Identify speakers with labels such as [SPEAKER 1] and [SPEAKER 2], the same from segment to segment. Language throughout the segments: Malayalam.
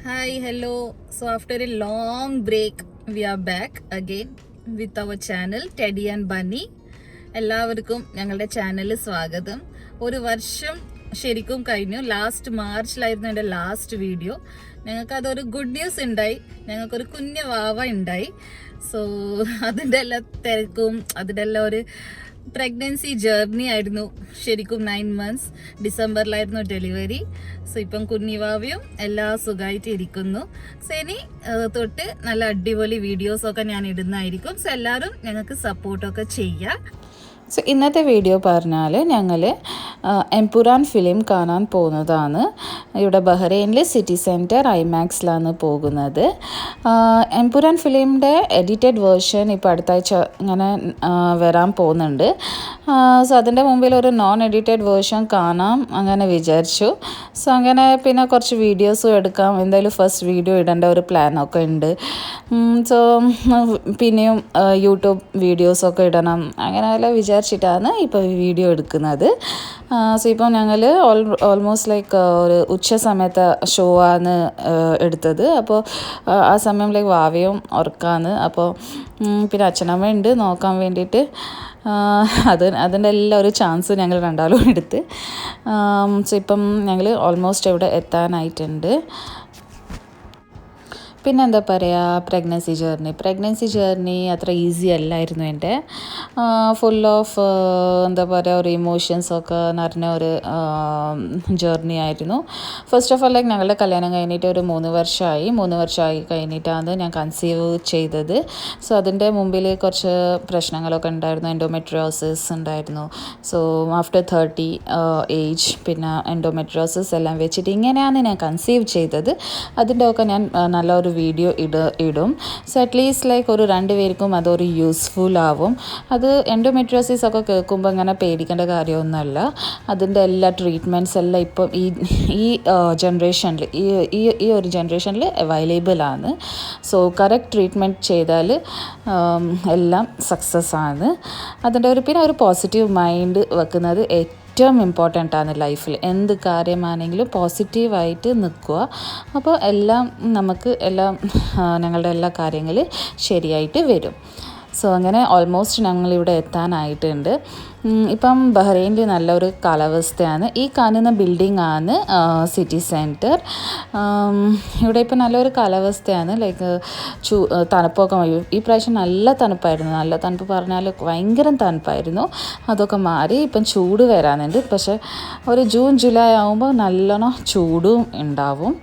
[SPEAKER 1] Hi, hello. So, after a long break, we are back again with our channel Teddy and Bunny. എല്ലാവർക്കും ഞങ്ങളുടെ ചാനലിൽ സ്വാഗതം. ഒരു വർഷം ശരിക്കും കഴിഞ്ഞു. ലാസ്റ്റ് മാർച്ചിലായിരുന്നു എൻ്റെ ലാസ്റ്റ് വീഡിയോ. ഞങ്ങൾക്ക് അതൊരു ഗുഡ് ന്യൂസ് ഉണ്ടായി. ഞങ്ങൾക്കൊരു കുഞ്ഞു വാവ ഉണ്ടായി. സോ അതിൻ്റെ എല്ലാ തിരക്കും അതിൻ്റെ എല്ലാം ഒരു പ്രഗ്നൻസി ജേർണി ആയിരുന്നു. ശരിക്കും 9 months ഡിസംബറിലായിരുന്നു ഡെലിവറി. സോ ഇപ്പം കുഞ്ഞിവാവയും എല്ലാ സുഖമായിട്ട് ഇരിക്കുന്നു. സോ ഇനി തൊട്ട് നല്ല അടിപൊളി വീഡിയോസൊക്കെ ഞാൻ ഇടുന്നതായിരിക്കും. സോ എല്ലാവരും ഞങ്ങൾക്ക് സപ്പോർട്ടൊക്കെ ചെയ്യാം.
[SPEAKER 2] സോ ഇന്നത്തെ വീഡിയോ പറഞ്ഞാൽ ഞങ്ങൾ എംപുരാൻ ഫിലിം കാണാൻ പോകുന്നതാണ്. ഇവിടെ ബഹ്റൈനിൽ സിറ്റി സെൻറ്റർ ഐമാക്സിലാണ് പോകുന്നത്. എംപുരാൻ ഫിലിമിൻ്റെ എഡിറ്റഡ് വേർഷൻ ഇപ്പോൾ അടുത്താഴ്ച ഇങ്ങനെ വരാൻ പോകുന്നുണ്ട്. സോ അതിൻ്റെ മുമ്പിൽ ഒരു നോൺ എഡിറ്റഡ് വേർഷൻ കാണാം അങ്ങനെ വിചാരിച്ചു. സോ അങ്ങനെ പിന്നെ കുറച്ച് വീഡിയോസും എടുക്കാം. എന്തായാലും ഫസ്റ്റ് വീഡിയോ ഇടേണ്ട ഒരു പ്ലാനൊക്കെ ഉണ്ട്. സോ പിന്നെയും യൂട്യൂബ് വീഡിയോസൊക്കെ ഇടണം അങ്ങനെ എല്ലാം വിചാരിച്ചിട്ടാണ് ഇപ്പോൾ വീഡിയോ എടുക്കുന്നത്. സോ ഇപ്പം ഞങ്ങൾ ഓൾമോസ്റ്റ് ലൈക്ക് ഒരു ഉച്ച സമയത്ത് ഷോ ആണ് എടുത്തത്. അപ്പോൾ ആ സമയം ലൈക്ക് വാവയും ഉറക്കാന്ന്. അപ്പോൾ പിന്നെ അച്ഛനമ്മ ഉണ്ട് നോക്കാൻ വേണ്ടിയിട്ട്. അതിൻ്റെ എല്ലാ ഒരു ചാൻസ് ഞങ്ങൾ രണ്ടാളും എടുത്ത്. സോ ഇപ്പം ഞങ്ങൾ ഓൾമോസ്റ്റ് ഇവിടെ എത്താനായിട്ടുണ്ട്. പിന്നെ എന്താ പറയുക, പ്രഗ്നൻസി ജേർണി അത്ര ഈസി അല്ലായിരുന്നു എൻ്റെ. ഫുൾ ഓഫ് എന്താ പറയുക ഒരു ഇമോഷൻസൊക്കെ നിറഞ്ഞ ഒരു ജേർണി ആയിരുന്നു. ഫസ്റ്റ് ഓഫ് ഓൾ ലൈക്ക് ഞങ്ങളുടെ കല്യാണം കഴിഞ്ഞിട്ട് ഒരു 3 വർഷമായി കഴിഞ്ഞിട്ടാണ് ഞാൻ കൺസീവ് ചെയ്തത്. സോ അതിൻ്റെ മുമ്പിൽ കുറച്ച് പ്രശ്നങ്ങളൊക്കെ ഉണ്ടായിരുന്നു. എൻഡോമെട്രിയോസിസ് ഉണ്ടായിരുന്നു. സോ ആഫ്റ്റർ 30 ഏജ് പിന്നെ എൻഡോമെട്രിയോസിസ് എല്ലാം വെച്ചിട്ട് ഇങ്ങനെയാണ് ഞാൻ കൺസീവ് ചെയ്തത്. അതിൻ്റെ ഒക്കെ ഞാൻ നല്ലൊരു വീഡിയോ ഇടും. സോ അറ്റ്ലീസ്റ്റ് ലൈക്ക് ഒരു 2 പേർക്കും അതൊരു യൂസ്ഫുൾ ആവും. അത് എൻഡോമെട്രിയോസിസ് ഒക്കെ കേൾക്കുമ്പോൾ അങ്ങനെ പേടിക്കേണ്ട കാര്യമൊന്നുമല്ല. അതിൻ്റെ എല്ലാ ട്രീറ്റ്മെൻറ്റ്സ് എല്ലാം ഇപ്പം ഈ ജനറേഷനിൽ ഈ ഒരു ജനറേഷനിൽ അവൈലബിൾ ആണ്. സോ കറക്റ്റ് ട്രീറ്റ്മെൻറ്റ് ചെയ്താൽ എല്ലാം സക്സസ് ആണ്. അതിൻ്റെ പിന്നെ ഒരു പോസിറ്റീവ് മൈൻഡ് വെക്കുന്നത് ഏറ്റവും ഇമ്പോർട്ടൻ്റ് ആണ് ലൈഫിൽ. എന്ത് കാര്യമാണെങ്കിലും പോസിറ്റീവായിട്ട് നിൽക്കുക. അപ്പോൾ ഞങ്ങളുടെ എല്ലാ കാര്യങ്ങൾ ശരിയായിട്ട് വരും. സോ അങ്ങനെ ഓൾമോസ്റ്റ് ഞങ്ങളിവിടെ എത്താനായിട്ടുണ്ട്. ഇപ്പം ബഹ്റൈനിൽ നല്ലൊരു കാലാവസ്ഥയാണ്. ഈ കാണുന്ന ബിൽഡിംഗ് ആണ് സിറ്റി സെൻറ്റർ. ഇവിടെ ഇപ്പം നല്ലൊരു കാലാവസ്ഥയാണ്. ലൈക്ക് തണുപ്പൊക്കെ ഈ പ്രാവശ്യം നല്ല തണുപ്പ് പറഞ്ഞാൽ ഭയങ്കര തണുപ്പായിരുന്നു. അതൊക്കെ മാറി ഇപ്പം ചൂട് വരാനുണ്ട്. പക്ഷേ ഒരു ജൂൺ ജൂലൈ ആകുമ്പോൾ നല്ലോണം ചൂടും ഉണ്ടാവും.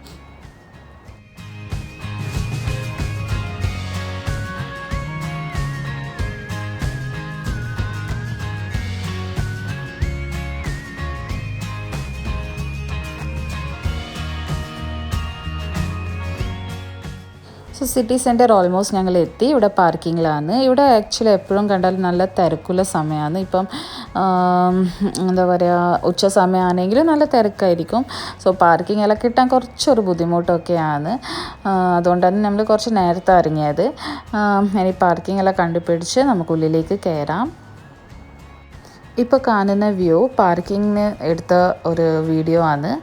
[SPEAKER 2] സോ സിറ്റി സെൻറ്റർ ഓൾമോസ്റ്റ് ഞങ്ങൾ എത്തി. ഇവിടെ പാർക്കിങ്ങിലാണ്. ഇവിടെ ആക്ച്വലി എപ്പോഴും കണ്ടാൽ നല്ല തിരക്കുള്ള സമയമാണ്. ഇപ്പം എന്താ പറയുക ഉച്ച സമയമാണെങ്കിലും നല്ല തിരക്കായിരിക്കും. സോ പാർക്കിംഗ് എല്ലാം കിട്ടാൻ കുറച്ചൊരു ബുദ്ധിമുട്ടൊക്കെയാണ്. അതുകൊണ്ട് തന്നെ നമ്മൾ കുറച്ച് നേരത്തെ ഇറങ്ങിയത്. ഇനി പാർക്കിംഗ് എല്ലാം കണ്ടുപിടിച്ച് നമുക്ക് ഉള്ളിലേക്ക് കയറാം. ഇപ്പോൾ കാണുന്ന വ്യൂ പാർക്കിങ്ങിന് എടുത്ത ഒരു വീഡിയോ ആണ്.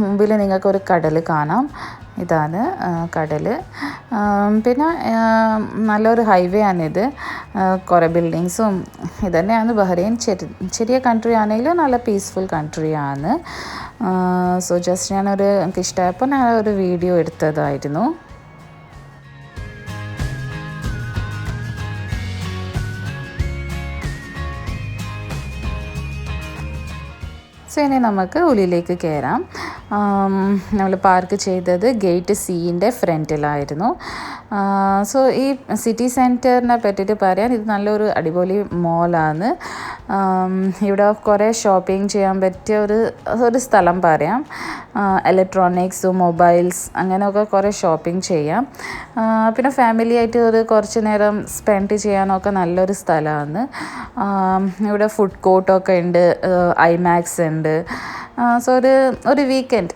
[SPEAKER 2] മുമ്പിൽ നിങ്ങൾക്കൊരു കടൽ കാണാം. ഇതാണ് കടൽ. പിന്നെ നല്ലൊരു ഹൈവേ ആണിത്. കുറേ ബിൽഡിങ്സും ഇതന്നെയാണ് ബഹ്റൈൻ. ചെറിയ കൺട്രി ആണെങ്കിലും നല്ല പീസ്ഫുൾ കൺട്രിയാണ്. സോ ജസ്റ്റ് എനിക്ക് ഇഷ്ടമായപ്പോൾ ഞാൻ ഒരു വീഡിയോ എടുത്തതായിരുന്നു. സോ ഇനി നമുക്ക് ഉള്ളിലേക്ക് കയറാം. നമ്മൾ പാർക്ക് ചെയ്തത് ഗേറ്റ് സിൻ്റെ ഫ്രണ്ടിലായിരുന്നു. സോ ഈ സിറ്റി സെൻറ്ററിനെ പറ്റിയിട്ട് പറയാൻ ഇത് നല്ലൊരു അടിപൊളി മോളാണ്. ഇവിടെ കുറേ ഷോപ്പിംഗ് ചെയ്യാൻ പറ്റിയ ഒരു സ്ഥലം പറയാം. ഇലക്ട്രോണിക്സ്, മൊബൈൽസ് അങ്ങനെയൊക്കെ കുറേ ഷോപ്പിംഗ് ചെയ്യാം. പിന്നെ ഫാമിലി ആയിട്ട് കുറച്ച് നേരം സ്പെൻഡ് ചെയ്യാനൊക്കെ നല്ലൊരു സ്ഥലമാണ്. ഇവിടെ ഫുഡ് കോർട്ടൊക്കെ ഉണ്ട്, ഐമാക്സ് ഉണ്ട്. സോ ഒരു വീക്കെൻഡ്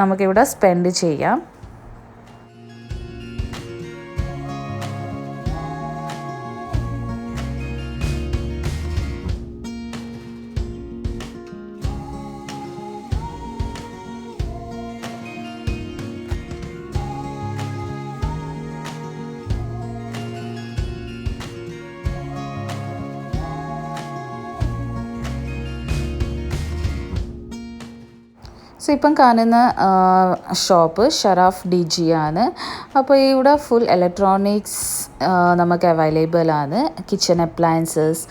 [SPEAKER 2] നമുക്കിവിടെ സ്പെൻഡ് ചെയ്യാം. സോ ഇപ്പം കാണുന്ന ഷോപ്പ് ഷറാഫ് ഡി ജി ആണ്. അപ്പോൾ ഇവിടെ ഫുൾ ഇലക്ട്രോണിക്സ് നമുക്ക് അവൈലബിൾ ആണ്. കിച്ചൺ അപ്ലയൻസസ്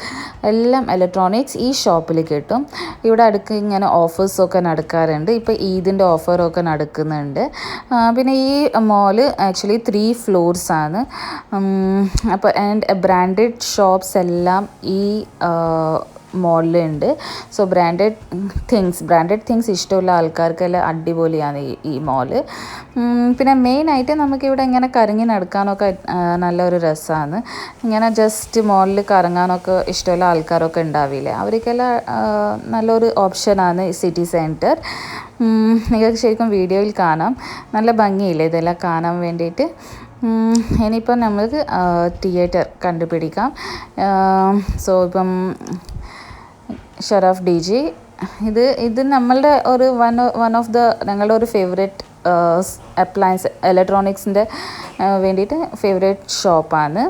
[SPEAKER 2] എല്ലാം ഇലക്ട്രോണിക്സ് ഈ ഷോപ്പിൽ കിട്ടും. ഇവിടെ അടുക്ക് ഇങ്ങനെ ഓഫേഴ്സൊക്കെ നടക്കാറുണ്ട്. ഇപ്പോൾ ഈദിൻ്റെ ഓഫറൊക്കെ നടക്കുന്നുണ്ട്. പിന്നെ ഈ മോള് ആക്ച്വലി 3 ഫ്ലോർസ് ആണ്. അപ്പോൾ ആൻഡ് ബ്രാൻഡഡ് ഷോപ്സ് എല്ലാം ഈ മോളിലുണ്ട്. സോ ബ്രാൻഡഡ് തിങ്സ് ഇഷ്ടമുള്ള ആൾക്കാർക്കെല്ലാം അടിപൊളിയാണ് ഈ മോള്. പിന്നെ മെയിനായിട്ട് നമുക്കിവിടെ ഇങ്ങനെ കറങ്ങി നടക്കാനൊക്കെ നല്ലൊരു രസമാണ്. ഇങ്ങനെ ജസ്റ്റ് മോളിൽ കറങ്ങാനൊക്കെ ഇഷ്ടമുള്ള ആൾക്കാരൊക്കെ ഉണ്ടാവില്ലേ, അവർക്കെല്ലാം നല്ലൊരു ഓപ്ഷനാണ് സിറ്റി സെൻറ്റർ. നിങ്ങൾക്ക് ശരിക്കും വീഡിയോയിൽ കാണാം, നല്ല ഭംഗിയില്ലേ ഇതെല്ലാം കാണാൻ വേണ്ടിയിട്ട്. ഇനിയിപ്പം നമുക്ക് തിയേറ്റർ കണ്ടുപിടിക്കാം. സോ ഇപ്പം ഷറാഫ് ഡി ജി ഇത് നമ്മളുടെ ഒരു വൺ ഓഫ് ദ ഞങ്ങളുടെ ഒരു ഫേവറേറ്റ് അപ്ലയൻസ് ഇലക്ട്രോണിക്സിൻ്റെ വേണ്ടിയിട്ട് ഫേവറേറ്റ് ഷോപ്പാണ്.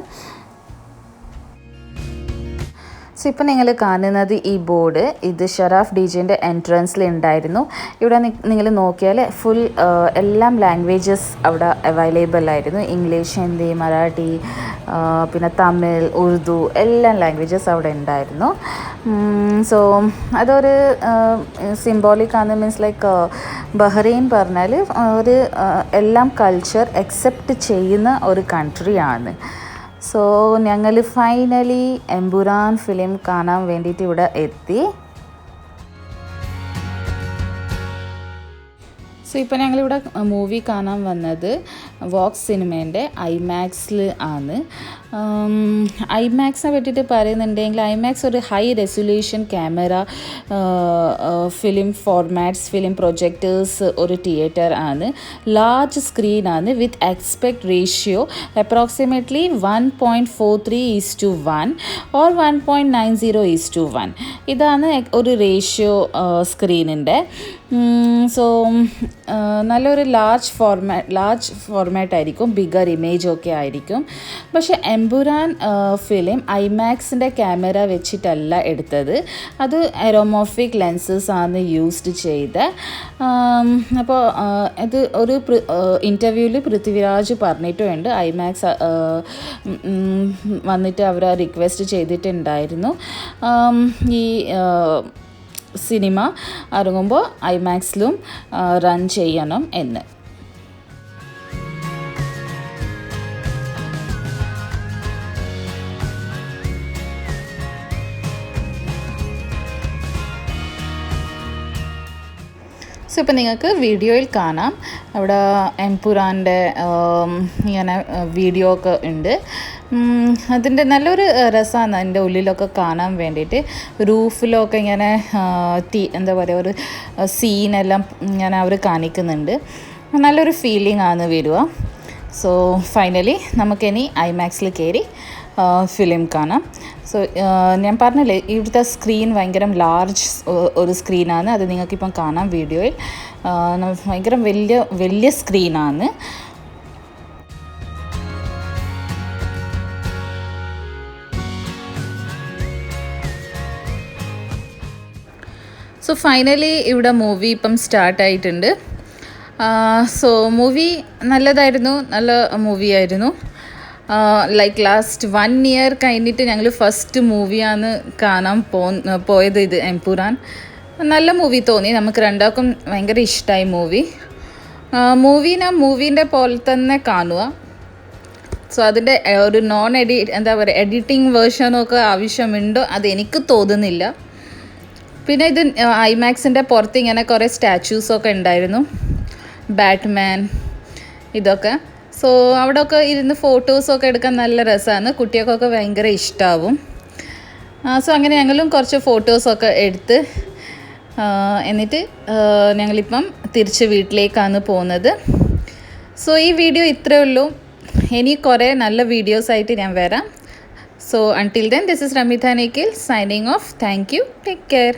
[SPEAKER 2] സോ ഇപ്പം നിങ്ങൾ കാണുന്നത് ഈ ബോർഡ് ഇത് ഷറാഫ് ഡി ജിൻ്റെ എൻട്രൻസിൽ ഉണ്ടായിരുന്നു. ഇവിടെ നിങ്ങൾ നോക്കിയാൽ ഫുൾ എല്ലാം ലാംഗ്വേജസ് അവിടെ അവൈലബിൾ ആയിരുന്നു. ഇംഗ്ലീഷ്, ഹിന്ദി, മറാഠി, പിന്നെ തമിഴ്, ഉറുദു എല്ലാം ലാംഗ്വേജസ് അവിടെ ഉണ്ടായിരുന്നു. സോ അതൊരു സിംബോളിക് ആണ്. മീൻസ് ലൈക്ക് ബഹ്റൈൻ പറഞ്ഞാൽ ഒരു എല്ലാം കൾച്ചർ അക്സെപ്റ്റ് ചെയ്യുന്ന ഒരു കൺട്രിയാണ്. സോ ഞങ്ങൾ ഫൈനലി എമ്പുരാൻ ഫിലിം കാണാൻ വേണ്ടിയിട്ട് ഇവിടെ എത്തി. സോ ഇപ്പോൾ ഞങ്ങളിവിടെ മൂവി കാണാൻ വന്നത് വോക്സ് സിനിമേൻ്റെ ഐമാക്സിൽ ആണ്. ഐമാക്സിനെ പറ്റിയിട്ട് പറയുന്നുണ്ടെങ്കിൽ ഐമാക്സ് ഒരു high resolution camera, film formats, film projectors ഒരു തിയേറ്റർ ആണ്. ലാർജ് സ്ക്രീനാണ് with aspect ratio approximately 1.43:1 or 1.90:1. ഇതാണ് ഒരു റേഷ്യോ സ്ക്രീനിൻ്റെ. സോ നല്ലൊരു ലാർജ് ഫോർമാറ്റ് ആയിരിക്കും, ബിഗർ ഇമേജൊക്കെ ആയിരിക്കും. പക്ഷേ എമ്പുരാൻ ഫിലിം ഐമാക്സിൻ്റെ ക്യാമറ വെച്ചിട്ടല്ല എടുത്തത്, അത് എറോമോർഫിക് ലെൻസസ് ആണ് യൂസ്ഡ് ചെയ്ത്. അപ്പോൾ ഇത് ഒരു ഇൻ്റർവ്യൂവിൽ പൃഥ്വിരാജ് പറഞ്ഞിട്ടുമുണ്ട്, ഐമാക്സ് വന്നിട്ട് അവർ റിക്വസ്റ്റ് ചെയ്തിട്ടുണ്ടായിരുന്നു ഈ സിനിമ ഇറങ്ങുമ്പോൾ ഐമാക്സിലും റൺ ചെയ്യണം എന്ന്. സോ ഇപ്പം നിങ്ങൾക്ക് വീഡിയോയിൽ കാണാം അവിടെ എംപുരാൻ്റെ ഇങ്ങനെ വീഡിയോ ഒക്കെ ഉണ്ട്. അതിൻ്റെ നല്ലൊരു രസമാണ് അതിൻ്റെ ഉള്ളിലൊക്കെ കാണാൻ വേണ്ടിയിട്ട്. റൂഫിലൊക്കെ ഇങ്ങനെ എന്താ പറയുക, ഒരു സീനെല്ലാം ഇങ്ങനെ അവർ കാണിക്കുന്നുണ്ട്. നല്ലൊരു ഫീലിംഗ് ആണ് വരിക. സോ ഫൈനലി നമുക്കിനി ഐമാക്സിൽ കയറി ഫിലിം കാണാം. സോ ഞാൻ പറഞ്ഞില്ലേ ഇവിടുത്തെ സ്ക്രീൻ ഭയങ്കര ലാർജ് ഒരു സ്ക്രീനാണ്. അത് നിങ്ങൾക്കിപ്പം കാണാം വീഡിയോയിൽ. ഭയങ്കര വലിയ സ്ക്രീനാണ്. സോ ഫൈനലി ഇവിടെ മൂവി ഇപ്പം സ്റ്റാർട്ടായിട്ടുണ്ട്. സോ മൂവി നല്ലതായിരുന്നു, നല്ല മൂവിയായിരുന്നു. ലൈക്ക് ലാസ്റ്റ് 1 year കഴിഞ്ഞിട്ട് ഞങ്ങൾ ഫസ്റ്റ് മൂവിയാണ് കാണാൻ പോയത് ഇത് എംപുരാൻ. നല്ല മൂവി തോന്നി, നമുക്ക് രണ്ടാൾക്കും ഭയങ്കര ഇഷ്ടമായി മൂവീൻ്റെ പോലെ തന്നെ കാണുക. സോ അതിൻ്റെ ഒരു എന്താ പറയുക എഡിറ്റിംഗ് വേർഷനൊക്കെ ആവശ്യമുണ്ടോ അതെനിക്ക് തോന്നുന്നില്ല. പിന്നെ ഇത് ഐമാക്സിൻ്റെ പുറത്ത് ഇങ്ങനെ കുറേ സ്റ്റാച്യൂസൊക്കെ ഉണ്ടായിരുന്നു, ബാറ്റ്മാൻ ഇതൊക്കെ. സോ അവിടെയൊക്കെ ഇരുന്ന് ഫോട്ടോസൊക്കെ എടുക്കാൻ നല്ല രസമാണ്, കുട്ടികൾക്കൊക്കെ ഭയങ്കര ഇഷ്ടമാവും. സോ അങ്ങനെ ഞങ്ങളും കുറച്ച് ഫോട്ടോസൊക്കെ എടുത്ത് എന്നിട്ട് ഞങ്ങളിപ്പം തിരിച്ച് വീട്ടിലേക്കാണ് പോകുന്നത്. സോ ഈ വീഡിയോ ഇത്രയേ ഉള്ളൂ. ഇനി കുറേ നല്ല വീഡിയോസായിട്ട് ഞാൻ വരാം. So until then, this is Ramitha Nikhil signing off. Thank you. Take care.